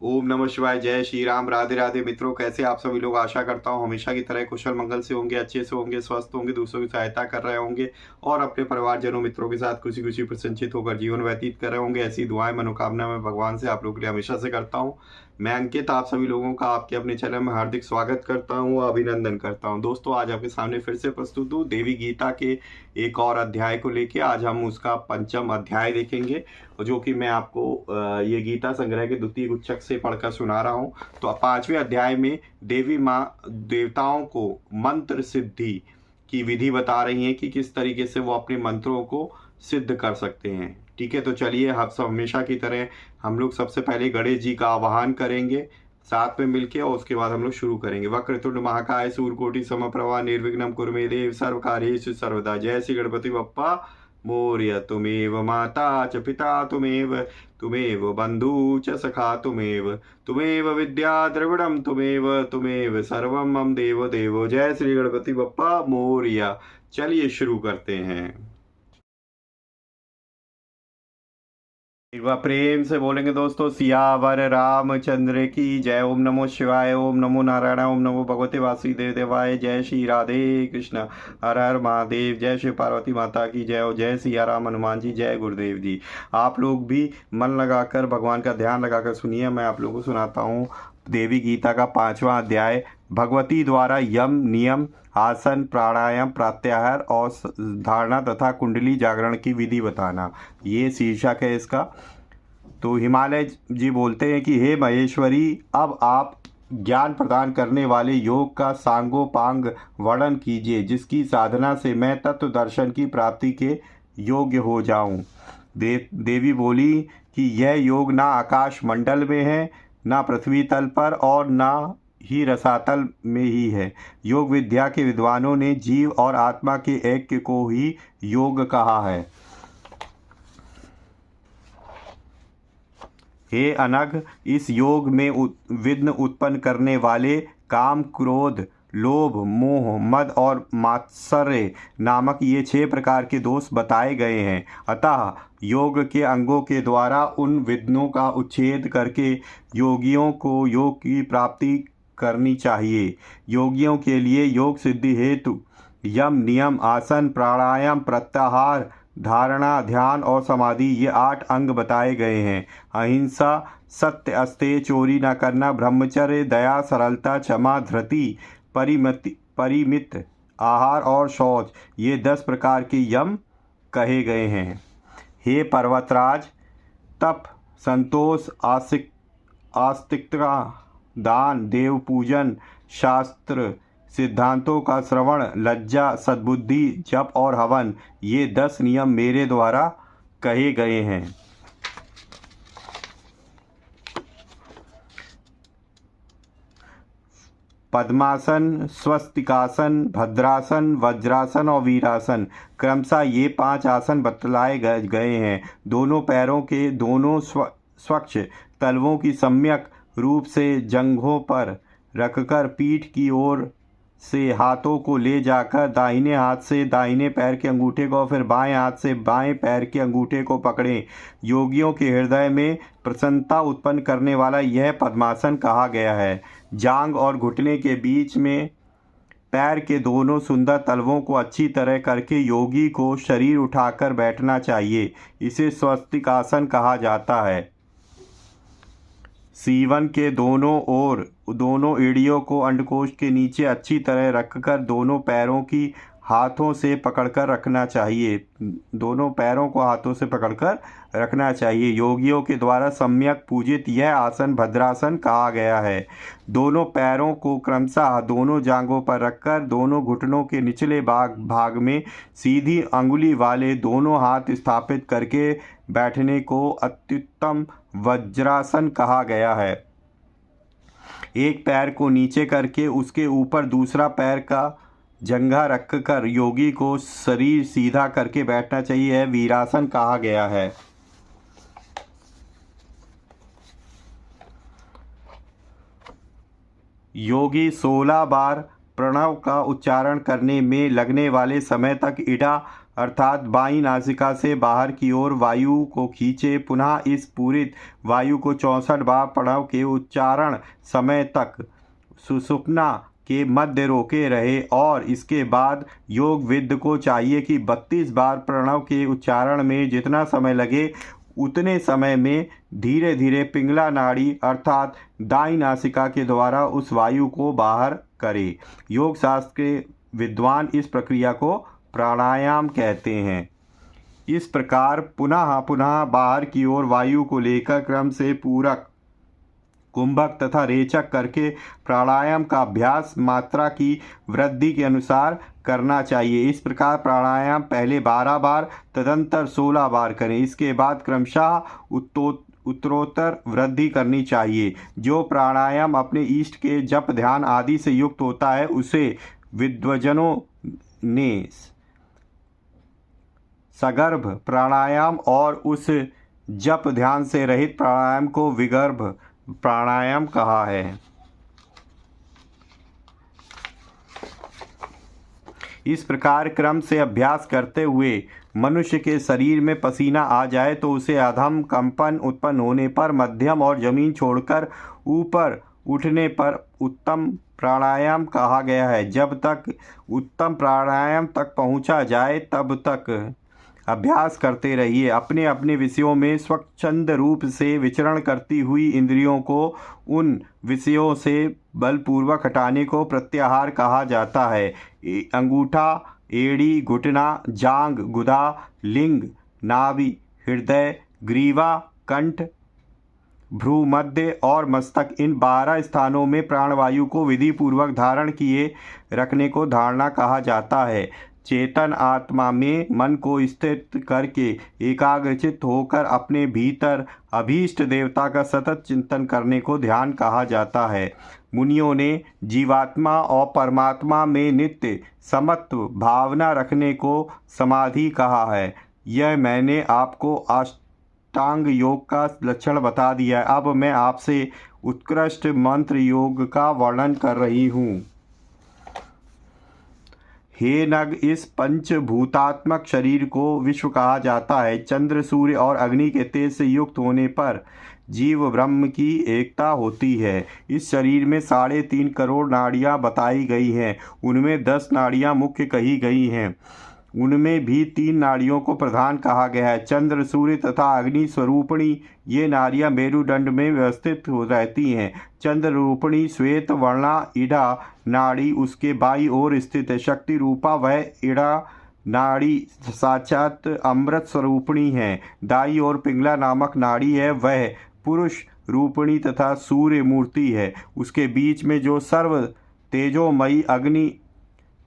ओम नमः शिवाय। जय श्री राम। राधे राधे मित्रों, कैसे आप सभी लोग। आशा करता हूँ हमेशा की तरह कुशल मंगल से होंगे, अच्छे से होंगे, स्वस्थ होंगे, दूसरों की सहायता कर रहे होंगे और अपने परिवारजनों मित्रों के साथ खुशी खुशी प्रसन्नचित होकर जीवन व्यतीत कर रहे होंगे। ऐसी दुआएं मनोकामना मैं भगवान से आप लोगों के लिए हमेशा से करता हूँ। मैं अंकित आप सभी लोगों का आपके अपने चैनल में हार्दिक स्वागत करता हूँ, अभिनंदन करता हूँ। दोस्तों, आज आपके सामने फिर से प्रस्तुत हूँ देवी गीता के एक और अध्याय को लेके। आज हम उसका पंचम अध्याय देखेंगे, जो कि मैं आपको ये गीता संग्रह के द्वितीय गुच्छक से पढ़कर सुना रहा हूँ। तो पांचवें अध्याय में देवी माँ देवताओं को मंत्र सिद्धि की विधि बता रही हैं कि किस तरीके से वो अपने मंत्रों को सिद्ध कर सकते हैं। ठीक है, तो चलिए हम सब हमेशा की तरह हम लोग सबसे पहले गणेश जी का आवाहन करेंगे साथ में मिलके, और उसके बाद हम लोग शुरू करेंगे। वक्रतुंड महाकाय सूर्यकोटि समप्रभा निर्विघ्नं कुरु मे देव सर्वकार्येषु सर्वदा। जय श्री गणपति बप्पा मोरया। तुमेव माता च पिता तुमेव, तुमेव बंधु च सखा तुमेव, तुमेव विद्या द्रविड़म तुमेव, तुमेव सर्वम मम देव देवो। जय श्री गणपति बप्पा मोरया। चलिए शुरू करते हैं। एक बार प्रेम से बोलेंगे दोस्तों, सियावर रामचंद्र की जय। ओम नमो शिवाय, ओम नमो नारायण, ओम नमो भगवते वासुदेव देवाय। जय श्री राधे कृष्ण, हर हर महादेव। जय श्री पार्वती माता की जय। और जय सिया राम हनुमान जी, जय गुरुदेव जी। आप लोग भी मन लगाकर भगवान का ध्यान लगाकर सुनिए। मैं आप लोगों को सुनाता हूँ देवी गीता का पांचवा अध्याय। भगवती द्वारा यम नियम, आसन, प्राणायाम, प्रत्याहार और धारणा तथा कुंडली जागरण की विधि बताना, ये शीर्षक है इसका। तो हिमालय जी बोलते हैं कि हे महेश्वरी, अब आप ज्ञान प्रदान करने वाले योग का सांगोपांग वर्णन कीजिए, जिसकी साधना से मैं तत्व दर्शन की प्राप्ति के योग्य हो जाऊं। देवी बोली कि यह योग ना आकाश मंडल में है, ना पृथ्वी तल पर, और ना ही रसातल में ही है। योग विद्या के विद्वानों ने जीव और आत्मा के ऐक्य को ही योग कहा है। हे अनघ, इस योग में विघ्न उत्पन्न करने वाले काम, क्रोध, लोभ, मोह, मद और मात्सर्य नामक ये 6 प्रकार के दोष बताए गए हैं। अतः योग के अंगों के द्वारा उन विघ्नों का उच्छेद करके योगियों को योग की प्राप्ति करनी चाहिए। योगियों के लिए योग सिद्धि हेतु यम, नियम, आसन, प्राणायाम, प्रत्याहार, धारणा, ध्यान और समाधि, ये 8 अंग बताए गए हैं। अहिंसा, सत्य, अस्तेय, चोरी न करना, ब्रह्मचर्य, दया, सरलता, क्षमा, धृति, परिमित आहार और शौच, ये 10 प्रकार के यम कहे गए हैं। हे पर्वतराज, तप, संतोष, आस्तिकता, दान, देव पूजन, शास्त्र सिद्धांतों का श्रवण, लज्जा, सद्बुद्धि, जप और हवन, ये 10 नियम मेरे द्वारा कहे गए हैं। पद्मासन, स्वस्तिकासन, भद्रासन, वज्रासन और वीरासन, क्रमशः ये 5 आसन बतलाए गए हैं। दोनों पैरों के दोनों स्वच्छ तलवों की सम्यक रूप से जंघों पर रखकर पीठ की ओर से हाथों को ले जाकर दाहिने हाथ से दाहिने पैर के अंगूठे को, फिर बाएं हाथ से बाएं पैर के अंगूठे को पकड़ें। योगियों के हृदय में प्रसन्नता उत्पन्न करने वाला यह पद्मासन कहा गया है। जांघ और घुटने के बीच में पैर के दोनों सुंदर तलवों को अच्छी तरह करके योगी को शरीर उठाकर बैठना चाहिए। इसे स्वस्तिकासन कहा जाता है। सीवन के दोनों ओर दोनों एड़ियों को अंडकोश के नीचे अच्छी तरह रखकर दोनों पैरों की हाथों से पकड़कर रखना चाहिए। दोनों पैरों को हाथों से पकड़कर रखना चाहिए। योगियों के द्वारा सम्यक पूजित यह आसन भद्रासन कहा गया है। दोनों पैरों को क्रमशः दोनों जांघों पर रखकर दोनों घुटनों के निचले भाग में सीधी अंगुली वाले दोनों हाथ स्थापित करके बैठने को अत्युत्तम वज्रासन कहा गया है। एक पैर को नीचे करके उसके ऊपर दूसरा पैर का जंघा रखकर योगी को शरीर सीधा करके बैठना चाहिए। यह वीरासन कहा गया है। योगी 16 बार प्रणव का उच्चारण करने में लगने वाले समय तक इड़ा अर्थात बाईं नासिका से बाहर की ओर वायु को खींचे। पुनः इस पूरित वायु को 64 बार प्रणव के उच्चारण समय तक सुषुप्ना के मध्य रोके रहे और इसके बाद योग विद को चाहिए कि 32 बार प्रणव के उच्चारण में जितना समय लगे उतने समय में धीरे धीरे पिंगला नाड़ी अर्थात दाईं नासिका के द्वारा उस वायु को बाहर करे। योग शास्त्र के विद्वान इस प्रक्रिया को प्राणायाम कहते हैं। इस प्रकार पुनः पुनः बाहर की ओर वायु को लेकर क्रम से पूरक, कुंभक तथा रेचक करके प्राणायाम का अभ्यास मात्रा की वृद्धि के अनुसार करना चाहिए। इस प्रकार प्राणायाम पहले 12 बार तदंतर 16 बार करें। इसके बाद क्रमशः उत्तरोत्तर वृद्धि करनी चाहिए। जो प्राणायाम अपने इष्ट के जप ध्यान आदि से युक्त होता है उसे विद्वजनों ने सगर्भ प्राणायाम और उस जप ध्यान से रहित प्राणायाम को विगर्भ प्राणायाम कहा है। इस प्रकार क्रम से अभ्यास करते हुए मनुष्य के शरीर में पसीना आ जाए तो उसे अधम कंपन उत्पन्न होने पर, मध्यम और जमीन छोड़कर ऊपर उठने पर उत्तम प्राणायाम कहा गया है। जब तक उत्तम प्राणायाम तक पहुंचा जाए तब तक अभ्यास करते रहिए। अपने अपने विषयों में स्वच्छंद रूप से विचरण करती हुई इंद्रियों को उन विषयों से बलपूर्वक हटाने को प्रत्याहार कहा जाता है। अंगूठा, एड़ी, घुटना, जांघ, गुदा, लिंग, नाभि, हृदय, ग्रीवा, कंठ, भ्रू मध्य और मस्तक, इन 12 स्थानों में प्राणवायु को विधि पूर्वक धारण किए रखने को धारणा कहा जाता है। चेतन आत्मा में मन को स्थित करके एकाग्रचित होकर अपने भीतर अभीष्ट देवता का सतत चिंतन करने को ध्यान कहा जाता है। मुनियों ने जीवात्मा और परमात्मा में नित्य समत्व भावना रखने को समाधि कहा है। यह मैंने आपको अष्टांग योग का लक्षण बता दिया है। अब मैं आपसे उत्कृष्ट मंत्र योग का वर्णन कर रही हूँ। हे नग, इस पंचभूतात्मक शरीर को विश्व कहा जाता है। चंद्र, सूर्य और अग्नि के तेज से युक्त होने पर जीव ब्रह्म की एकता होती है। इस शरीर में 3.5 करोड़ नाड़ियाँ बताई गई हैं। उनमें 10 नाड़ियाँ मुख्य कही गई हैं। उनमें भी 3 नाड़ियों को प्रधान कहा गया है। चंद्र, सूर्य तथा अग्नि स्वरूपिणी ये नाड़ियाँ मेरुदंड में व्यवस्थित हो रहती हैं। चंद्र रूपिणी श्वेत वर्णा इड़ा नाड़ी उसके बाईं ओर स्थित है। शक्ति रूपा वह इड़ा नाड़ी साक्षात अमृत स्वरूपिणी है। दाई ओर पिंगला नामक नाड़ी है, वह पुरुष रूपिणी तथा सूर्य मूर्ति है। उसके बीच में जो सर्व तेजोमयी अग्नि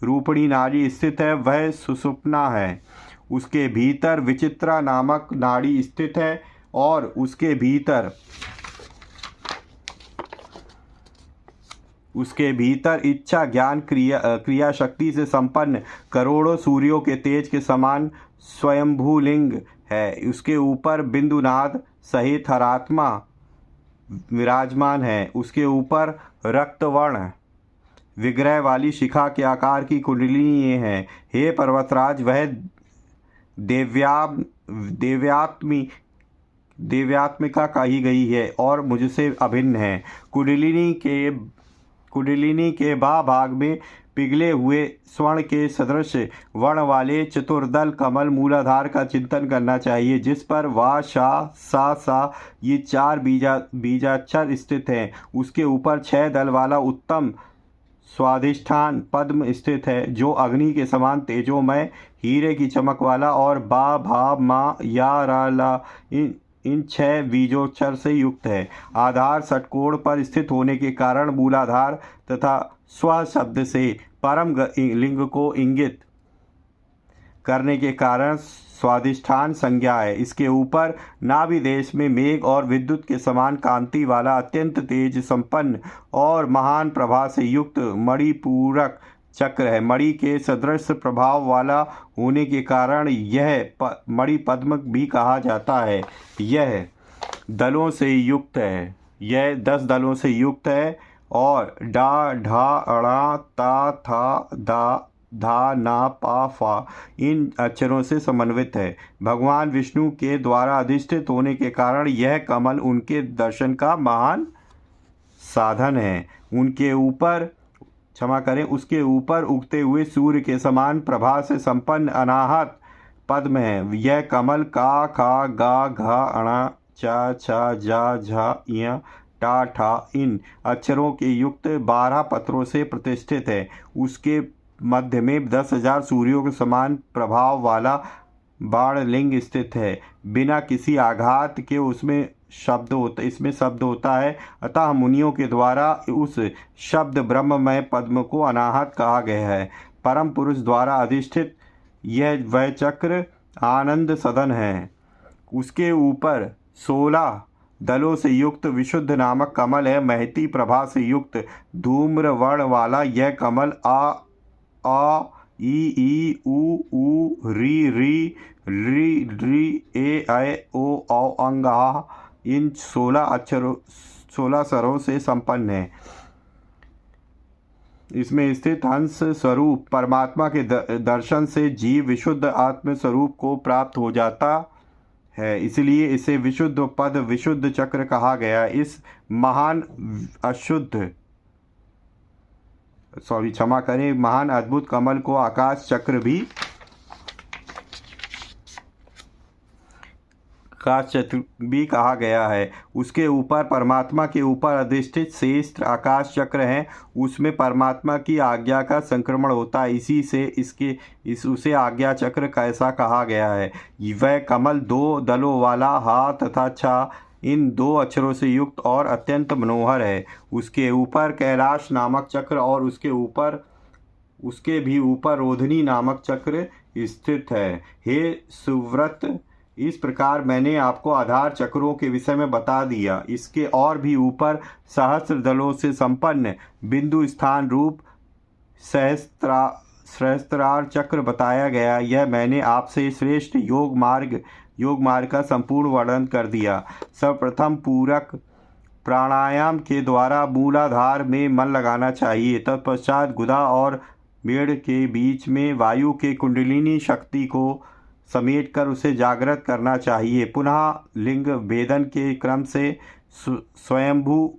रूपिणी नाड़ी स्थित है वह सुषुप्ना है। उसके भीतर विचित्रा नामक नाड़ी स्थित है और उसके भीतर इच्छा ज्ञान क्रिया शक्ति से संपन्न करोड़ों सूर्यों के तेज के समान स्वयंभू लिंग है। उसके ऊपर बिंदुनाद सहित हरात्मा विराजमान है। उसके ऊपर रक्तवर्ण विग्रह वाली शिखा के आकार की कुंडलिनी है। हे पर्वतराज, वह देव्यात्मिका कही गई है और मुझसे अभिन्न है। कुंडलिनी के भाग में पिघले हुए स्वर्ण के सदृश वर्ण वाले चतुर्दल कमल मूलाधार का चिंतन करना चाहिए, जिस पर वा, शा, सा ये 4 बीजाक्षर स्थित हैं। उसके ऊपर 6 दल वाला उत्तम स्वाधिष्ठान पद्म स्थित है, जो अग्नि के समान तेजोमय, हीरे की चमक वाला और बा, भा, मा, या, रा, ला इन 6 बीजोच्चर से युक्त है। आधार षटकोण पर स्थित होने के कारण मूलाधार तथा स्व शब्द से परम लिंग को इंगित करने के कारण स्वाधिष्ठान संज्ञा है। इसके ऊपर नाभि देश में मेघ और विद्युत के समान कांति वाला अत्यंत तेज संपन्न और महान प्रभा से युक्त मणिपूरक चक्र है। मणि के सदृश प्रभाव वाला होने के कारण यह मणिपद्म भी कहा जाता है। यह दलों से युक्त है। यह 10 दलों से युक्त है और डा, ढा, अड़ा, ता, था, दा, धा ना पा फा इन अक्षरों से समन्वित है। भगवान विष्णु के द्वारा अधिष्ठित होने के कारण यह कमल उनके दर्शन का महान साधन है। उनके ऊपर क्षमा करें उसके ऊपर उगते हुए सूर्य के समान प्रभा से संपन्न अनाहत पद्म है। यह कमल का खा गा घा अणा चा छा जा झा इया टा ठा इन अक्षरों के युक्त 12 पत्रों से प्रतिष्ठित है। उसके मध्य में 10,000 सूर्यों के समान प्रभाव वाला बाणलिंग स्थित है। बिना किसी आघात के इसमें शब्द होता है, अतः मुनियों के द्वारा उस शब्द ब्रह्ममय पद्म को अनाहत कहा गया है। परम पुरुष द्वारा अधिष्ठित यह वह चक्र आनंद सदन है। उसके ऊपर 16 दलों से युक्त विशुद्ध नामक कमल है। महती प्रभा से युक्त धूम्र वर्ण वाला यह कमल आ ई उ री री री री ए ओ अंग इन 16 स्वरों से संपन्न है। इसमें स्थित हंस स्वरूप परमात्मा के दर्शन से जीव विशुद्ध आत्म स्वरूप को प्राप्त हो जाता है, इसलिए इसे विशुद्ध पद विशुद्ध चक्र कहा गया। इस महान महान अद्भुत कमल को आकाश चक्र भी कहा गया है। उसके ऊपर परमात्मा के ऊपर अधिष्ठित शेष आकाश चक्र है। उसमें परमात्मा की आज्ञा का संक्रमण होता है, इसी से उसे आज्ञा चक्र कैसा कहा गया है। वह कमल 2 दलों वाला हा तथा छा इन 2 अक्षरों से युक्त और अत्यंत मनोहर है। उसके ऊपर कैलाश नामक चक्र और उसके भी ऊपर रोधनी नामक चक्र स्थित है। हे सुव्रत, इस प्रकार मैंने आपको आधार चक्रों के विषय में बता दिया। इसके और भी ऊपर सहस्त्र दलों से संपन्न बिंदु स्थान रूप सहस्त्रार चक्र बताया गया। यह मैंने आपसे श्रेष्ठ योग मार्ग का संपूर्ण वर्णन कर दिया। सर्वप्रथम पूरक प्राणायाम के द्वारा मूलाधार में मन लगाना चाहिए। तत्पश्चात गुदा और मेड़ के बीच में वायु के कुंडलिनी शक्ति को समेटकर उसे जागृत करना चाहिए। पुनः लिंग भेदन के क्रम से स्वयंभू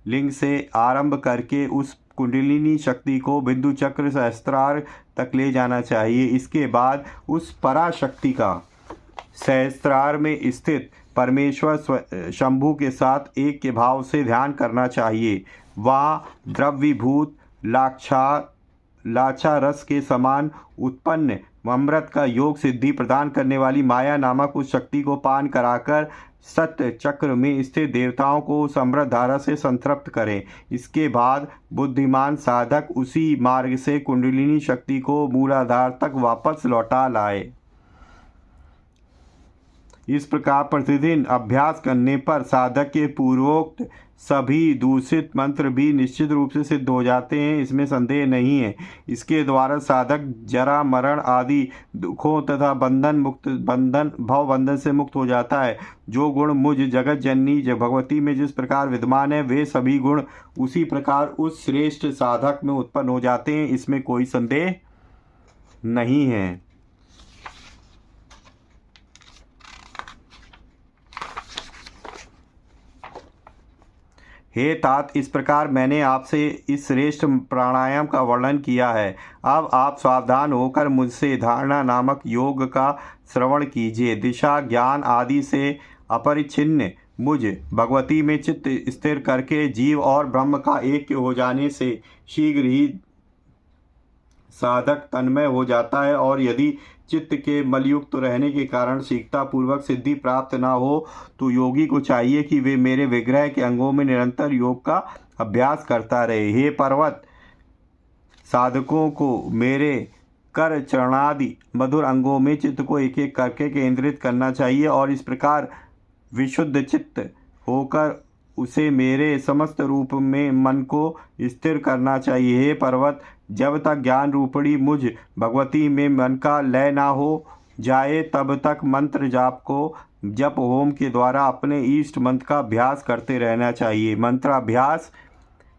लिंग से आरंभ करके उस कुंडलिनी शक्ति को बिंदु चक्र सहस्त्रार तक ले जाना चाहिए। इसके बाद उस पराशक्ति का सहस्त्रार में स्थित परमेश्वर शंभु के साथ एक के भाव से ध्यान करना चाहिए। वहाँ द्रव्यभूत लाछा रस के समान उत्पन्न अमृत का योग सिद्धि प्रदान करने वाली माया नामक उस शक्ति को पान कराकर सत्य चक्र में स्थित देवताओं को उस अमृत धारा से संतृप्त करें। इसके बाद बुद्धिमान साधक उसी मार्ग से कुंडलिनी शक्ति को मूलाधार तक वापस लौटा लाए। इस प्रकार प्रतिदिन अभ्यास करने पर साधक के पूर्वोक्त सभी दूषित मंत्र भी निश्चित रूप से सिद्ध हो जाते हैं, इसमें संदेह नहीं है। इसके द्वारा साधक जरा मरण आदि दुखों तथा भव बंधन से मुक्त हो जाता है। जो गुण मुझ जगत जननी भगवती में जिस प्रकार विद्यमान है, वे सभी गुण उसी प्रकार उस श्रेष्ठ साधक में उत्पन्न हो जाते हैं, इसमें कोई संदेह नहीं है। हे तात, इस प्रकार मैंने आपसे इस श्रेष्ठ प्राणायाम का वर्णन किया है। अब आप सावधान होकर मुझसे धारणा नामक योग का श्रवण कीजिए। दिशा ज्ञान आदि से अपरिच्छिन्न मुझ भगवती में चित्त स्थिर करके जीव और ब्रह्म का ऐक्य हो जाने से शीघ्र ही साधक तन्मय हो जाता है। और यदि चित्त के मलयुक्त रहने के कारण शीघ्रता पूर्वक सिद्धि प्राप्त न हो तो योगी को चाहिए कि वे मेरे विग्रह के अंगों में निरंतर योग का अभ्यास करता रहे। हे पर्वत, साधकों को मेरे कर चरणादि मधुर अंगों में चित्त को एक एक करके केंद्रित करना चाहिए और इस प्रकार विशुद्ध चित्त होकर उसे मेरे समस्त रूप में मन को स्थिर करना चाहिए। हे पर्वत, जब तक ज्ञान रूपणी मुझ भगवती में मन का लय ना हो जाए तब तक मंत्र जाप को जप होम के द्वारा अपने इष्ट मंत्र का अभ्यास करते रहना चाहिए। मंत्राभ्यास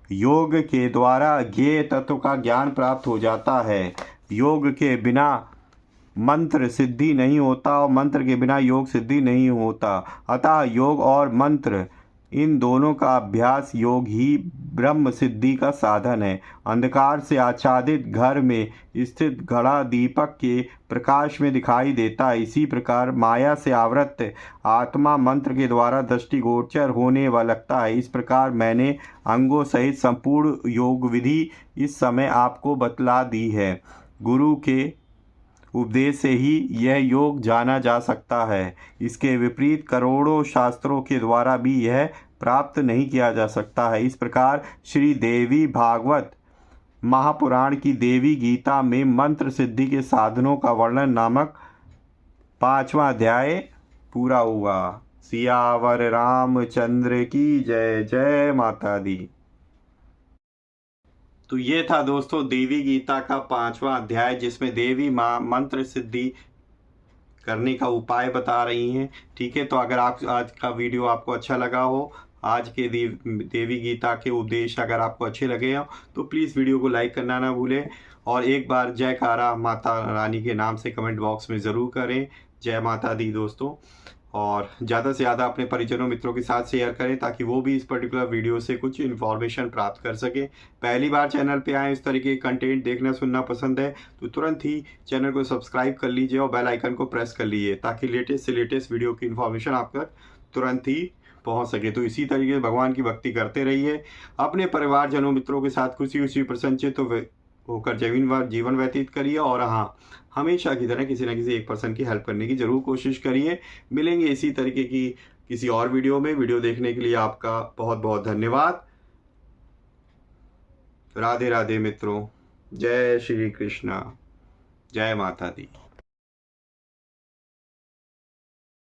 योग के द्वारा ज्ञेय तत्व का ज्ञान प्राप्त हो जाता है। योग के बिना मंत्र सिद्धि नहीं होता और मंत्र के बिना योग सिद्धि नहीं होता। अतः योग और मंत्र इन दोनों का अभ्यास योग ही ब्रह्म सिद्धि का साधन है। अंधकार से आच्छादित घर में स्थित घड़ा दीपक के प्रकाश में दिखाई देता है। इसी प्रकार माया से आवृत आत्मा मंत्र के द्वारा दृष्टिगोचर होने व लगता है। इस प्रकार मैंने अंगों सहित संपूर्ण योग विधि इस समय आपको बतला दी है। गुरु के उपदेश से ही यह योग जाना जा सकता है। इसके विपरीत करोड़ों शास्त्रों के द्वारा भी यह प्राप्त नहीं किया जा सकता है। इस प्रकार श्री देवी भागवत महापुराण की देवी गीता में मंत्र सिद्धि के साधनों का वर्णन नामक 5वां अध्याय पूरा हुआ। सियावर रामचंद्र की जय। जय माता दी। तो ये था दोस्तों देवी गीता का 5वां अध्याय, जिसमें देवी माँ मंत्र सिद्धि करने का उपाय बता रही हैं। ठीक है, तो अगर आज का वीडियो आपको अच्छा लगा हो, आज के देवी गीता के उपदेश अगर आपको अच्छे लगे हो, तो प्लीज़ वीडियो को लाइक करना ना भूलें और एक बार जयकारा माता रानी के नाम से कमेंट बॉक्स में ज़रूर करें। जय माता दी दोस्तों। और ज़्यादा से ज़्यादा अपने परिजनों मित्रों के साथ शेयर करें ताकि वो भी इस पर्टिकुलर वीडियो से कुछ इन्फॉर्मेशन प्राप्त कर सके। पहली बार चैनल पे आए, इस तरीके के कंटेंट देखना सुनना पसंद है तो तुरंत ही चैनल को सब्सक्राइब कर लीजिए और बेल आइकन को प्रेस कर लीजिए ताकि लेटेस्ट से लेटेस्ट वीडियो की इन्फॉर्मेशन आप तक तुरंत ही पहुंच सके। तो इसी तरीके से भगवान की भक्ति करते रहिए, अपने परिवारजनों मित्रों के साथ खुशी प्रसन्नचित्त होकर जीवन व्यतीत करिए और हाँ, हमेशा की तरह किसी न किसी एक पर्सन की हेल्प करने की जरूर कोशिश करिए। मिलेंगे इसी तरीके की किसी और वीडियो में। वीडियो देखने के लिए आपका बहुत बहुत धन्यवाद। राधे राधे मित्रों। जय श्री कृष्णा। जय माता दी।